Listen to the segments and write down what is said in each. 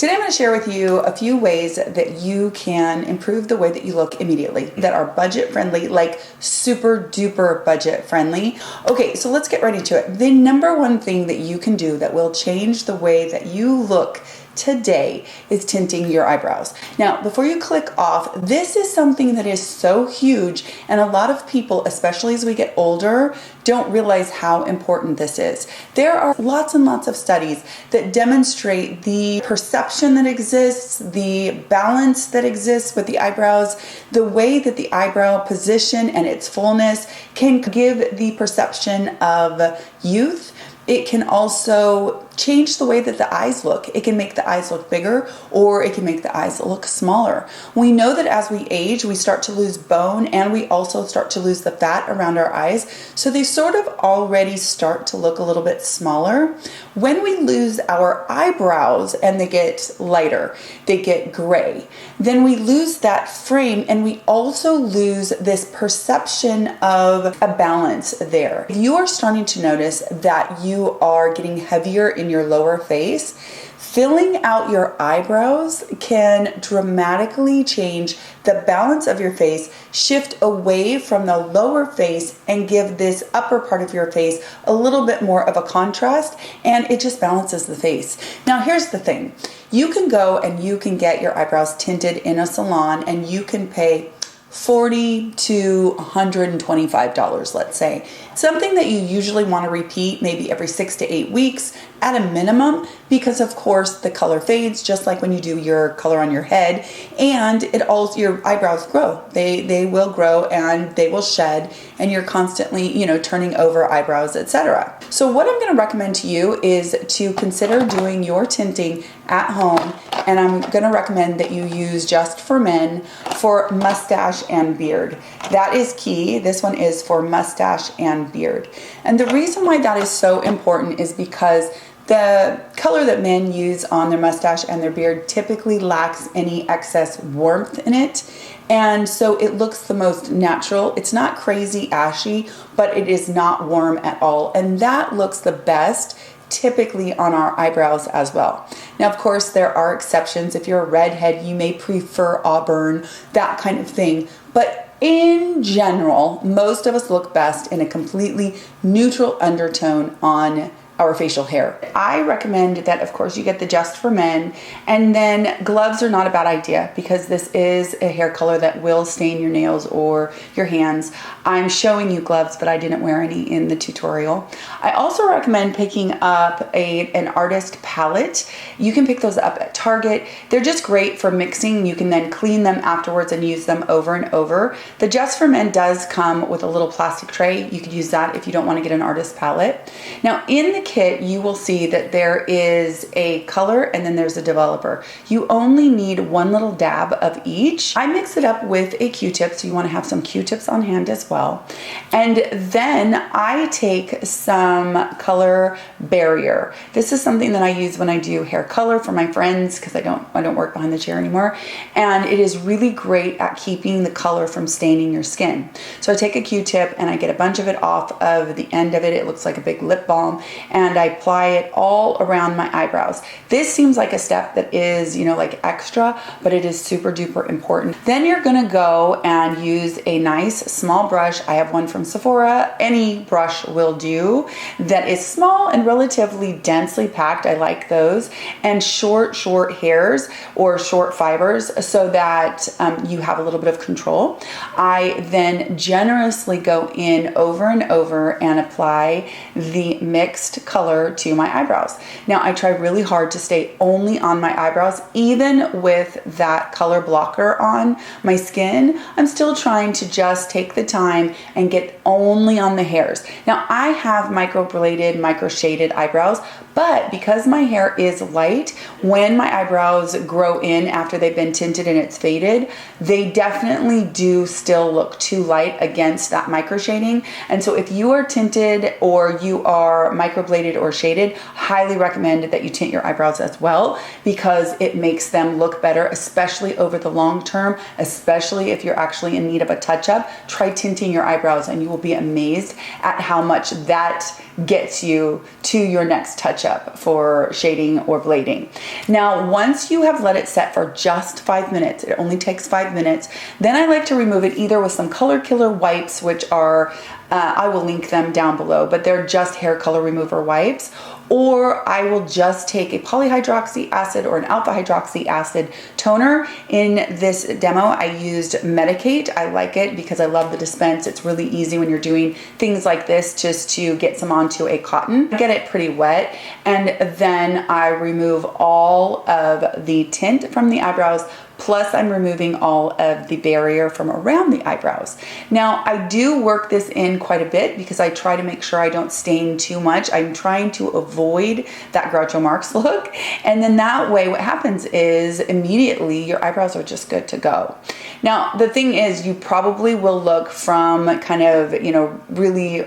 Today I'm going to share with you a few ways that you can improve the way that you look immediately, that are budget friendly, like super duper budget friendly. Okay, so let's get right into it. The number one thing that you can do that will change the way that you look today is tinting your eyebrows. Now, before you click off, this is something that is so huge, and a lot of people, especially as we get older, don't realize how important this is. There are lots and lots of studies that demonstrate the perception that exists, the balance that exists with the eyebrows, the way that the eyebrow position and its fullness can give the perception of youth. It can also change the way that the eyes look. It can make the eyes look bigger, or it can make the eyes look smaller. We know that as we age, we start to lose bone, and we also start to lose the fat around our eyes. So they sort of already start to look a little bit smaller. When we lose our eyebrows and they get lighter, they get gray, then we lose that frame, and we also lose this perception of a balance there. If you are starting to notice that you are getting heavier in your lower face, filling out your eyebrows can dramatically change the balance of your face, shift away from the lower face and give this upper part of your face a little bit more of a contrast, and it just balances the face. Now here's the thing. You can go and you can get your eyebrows tinted in a salon, and you can pay $40 to $125, let's say. Something that you usually want to repeat maybe every 6 to 8 weeks at a minimum, because of course the color fades just like when you do your color on your head, and it also, your eyebrows grow. They will grow and they will shed, and you're constantly, turning over eyebrows, etc. So what I'm going to recommend to you is to consider doing your tinting at home, and I'm going to recommend that you use Just for Men for mustache and beard. That is key. This one is for mustache and beard. And the reason why that is so important is because the color that men use on their mustache and their beard typically lacks any excess warmth in it. And so it looks the most natural. It's not crazy ashy, but it is not warm at all. And that looks the best typically on our eyebrows as well. Now, of course, there are exceptions. If you're a redhead, you may prefer auburn, that kind of thing. But in general, most of us look best in a completely neutral undertone on our facial hair. I recommend that, of course, you get the Just for Men, and then gloves are not a bad idea because this is a hair color that will stain your nails or your hands. I'm showing you gloves, but I didn't wear any in the tutorial. I also recommend picking up an artist palette. You can pick those up at Target. They're just great for mixing. You can then clean them afterwards and use them over and over. The Just for Men does come with a little plastic tray. You could use that if you don't want to get an artist palette. Now, in the kit, you will see that there is a color and then there's a developer. You only need one little dab of each. I mix it up with a Q-tip, so you want to have some Q-tips on hand as well. And then I take some color barrier. This is something that I use when I do hair color for my friends because I don't work behind the chair anymore. And it is really great at keeping the color from staining your skin. So I take a Q-tip and I get a bunch of it off of the end of it. It looks like a big lip balm, and I apply it all around my eyebrows. This seems like a step that is, like extra, but it is super duper important. Then you're gonna go and use a nice small brush. I have one from Sephora. Any brush will do that is small and relatively densely packed. I like those. And short hairs or short fibers so that you have a little bit of control. I then generously go in over and over and apply the mixed color to my eyebrows. Now, I try really hard to stay only on my eyebrows. Even with that color blocker on my skin, I'm still trying to just take the time and get only on the hairs. Now, I have microbladed, micro-shaded eyebrows, but because my hair is light, when my eyebrows grow in after they've been tinted and it's faded, they definitely do still look too light against that micro shading. And so if you are tinted or you are microbladed or shaded, highly recommend that you tint your eyebrows as well, because it makes them look better, especially over the long term, especially if you're actually in need of a touch-up. Try tinting your eyebrows and you will be amazed at how much that gets you to your next touch-up. touch-up for shading or blading. Now, once you have let it set for just 5 minutes, it only takes 5 minutes, then I like to remove it either with some color killer wipes, which are, I will link them down below, but they're just hair color remover wipes, or I will just take a polyhydroxy acid or an alpha hydroxy acid toner. In this demo, I used Medicate. I like it because I love the dispense. It's really easy when you're doing things like this just to get some onto a cotton. Get it pretty wet, and then I remove all of the tint from the eyebrows, plus I'm removing all of the barrier from around the eyebrows. Now, I do work this in quite a bit because I try to make sure I don't stain too much. I'm trying to avoid that Groucho Marx look. And then that way, what happens is immediately your eyebrows are just good to go. Now, the thing is, you probably will look from kind of, you know, really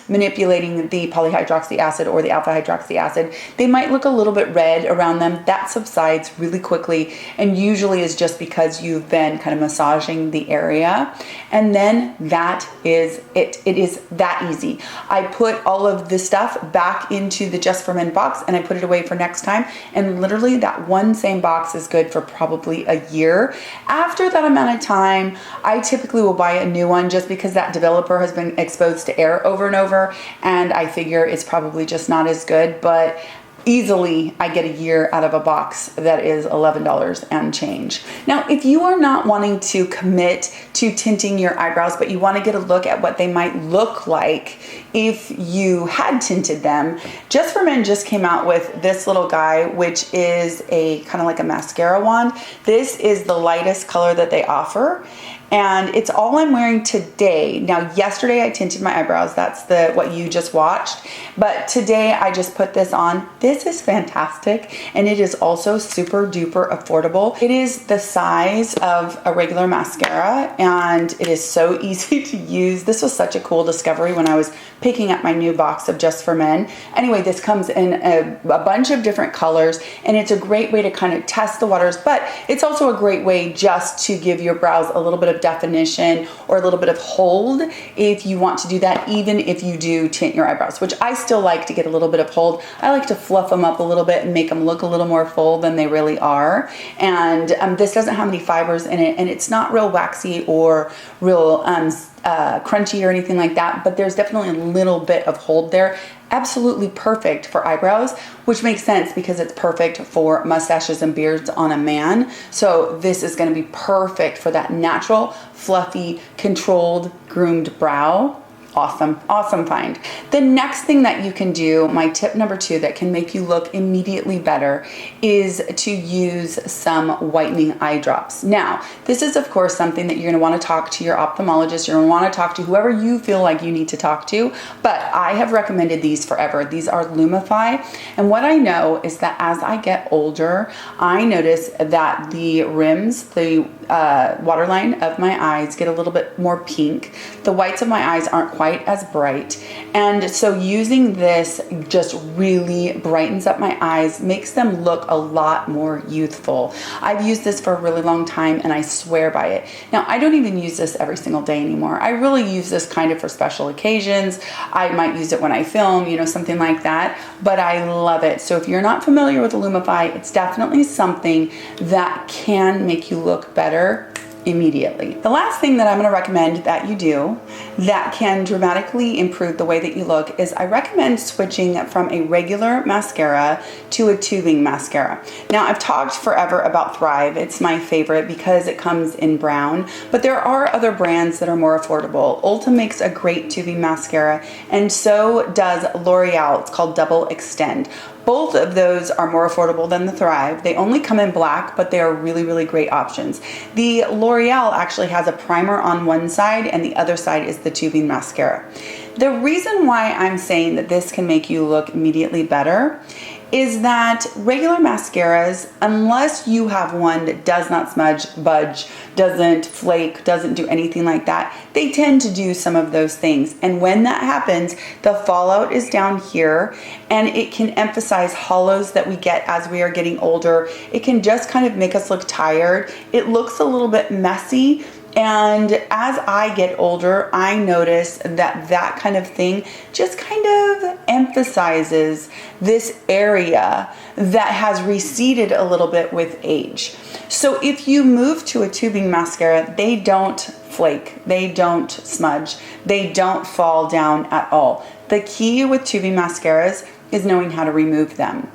manipulating the polyhydroxy acid or the alpha hydroxy acid. They might look a little bit red around them. That subsides really quickly, and usually is just because you've been kind of massaging the area, and then that is it. It is that easy. I put all of this stuff back into the Just for Men box, and I put it away for next time, and literally that one same box is good for probably a year. After that amount of time, I typically will buy a new one just because that developer has been exposed to air over and over, and I figure it's probably just not as good, but easily I get a year out of a box that is $11 and change. Now, if you are not wanting to commit to tinting your eyebrows, but you want to get a look at what they might look like if you had tinted them, Just for Men just came out with this little guy, which is a kind of like a mascara wand. This is the lightest color that they offer, and it's all I'm wearing today. Now, yesterday I tinted my eyebrows. That's what you just watched. But today I just put this on. This is fantastic, and it is also super duper affordable. It is the size of a regular mascara, and it is so easy to use. This was such a cool discovery when I was picking up my new box of Just for Men. Anyway, this comes in a bunch of different colors, and it's a great way to kind of test the waters, but it's also a great way just to give your brows a little bit of definition or a little bit of hold if you want to do that, even if you do tint your eyebrows, which I still like to get a little bit of hold. I like to fluff them up a little bit and make them look a little more full than they really are. And this doesn't have any fibers in it, and it's not real waxy or real crunchy or anything like that, but there's definitely a little bit of hold there. Absolutely perfect for eyebrows, which makes sense because it's perfect for mustaches and beards on a man. So this is going to be perfect for that natural, fluffy, controlled, groomed brow. Awesome, awesome find. The next thing that you can do, my tip number 2 that can make you look immediately better, is to use some whitening eye drops. Now, this is of course something that you're going to want to talk to your ophthalmologist, you're going to want to talk to whoever you feel like you need to talk to, but I have recommended these forever. These are Lumify, and what I know is that as I get older, I notice that the rims, the waterline of my eyes get a little bit more pink. The whites of my eyes aren't quite as bright, and so using this just really brightens up my eyes, makes them look a lot more youthful. I've used this for a really long time, and I swear by it. Now, I don't even use this every single day anymore. I really use this kind of for special occasions. I might use it when I film, you know, something like that, but I love it. So if you're not familiar with Lumify, it's definitely something that can make you look better immediately. The last thing that I'm going to recommend that you do that can dramatically improve the way that you look is I recommend switching from a regular mascara to a tubing mascara. Now, I've talked forever about Thrive. It's my favorite because it comes in brown, but there are other brands that are more affordable. Ulta makes a great tubing mascara, and so does L'Oreal. It's called Double Extend. Both of those are more affordable than the Thrive. They only come in black, but they are really, really great options. The L'Oreal actually has a primer on one side, and the other side is the tubing mascara. The reason why I'm saying that this can make you look immediately better is that regular mascaras, unless you have one that does not smudge, budge, doesn't flake, doesn't do anything like that, they tend to do some of those things. And when that happens, the fallout is down here, and it can emphasize hollows that we get as we are getting older. It can just kind of make us look tired. It looks a little bit messy. And as I get older, I notice that that kind of thing just kind of emphasizes this area that has receded a little bit with age. So if you move to a tubing mascara, they don't flake, they don't smudge, they don't fall down at all. The key with tubing mascaras is knowing how to remove them.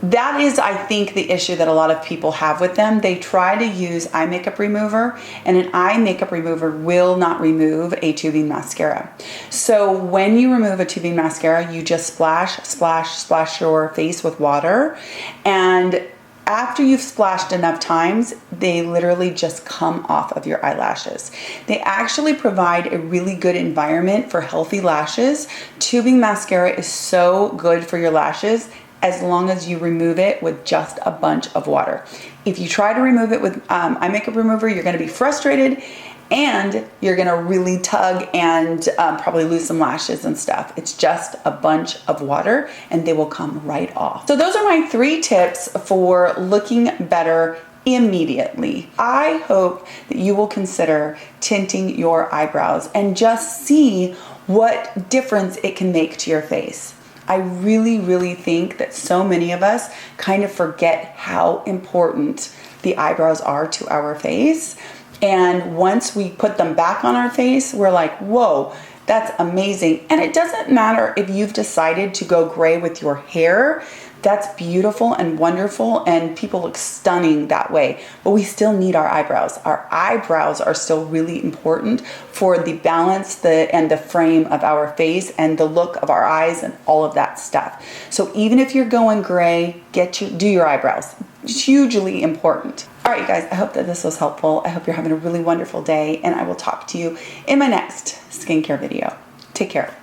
That is, I think, the issue that a lot of people have with them. They try to use eye makeup remover, and an eye makeup remover will not remove a tubing mascara. So when you remove a tubing mascara, you just splash your face with water, and after you've splashed enough times, they literally just come off of your eyelashes. They actually provide a really good environment for healthy lashes. Tubing mascara is so good for your lashes as long as you remove it with just a bunch of water. If you try to remove it with eye makeup remover, you're gonna be frustrated and you're gonna really tug and probably lose some lashes and stuff. It's just a bunch of water and they will come right off. So those are my 3 tips for looking better immediately. I hope that you will consider tinting your eyebrows and just see what difference it can make to your face. I really think that so many of us kind of forget how important the eyebrows are to our face. And once we put them back on our face, we're like, whoa, that's amazing. And it doesn't matter if you've decided to go gray with your hair. That's beautiful and wonderful, and people look stunning that way. But we still need our eyebrows. Our eyebrows are still really important for the balance and the frame of our face and the look of our eyes and all of that stuff. So even if you're going gray, do your eyebrows. It's hugely important. All right, you guys, I hope that this was helpful. I hope you're having a really wonderful day, and I will talk to you in my next skincare video. Take care.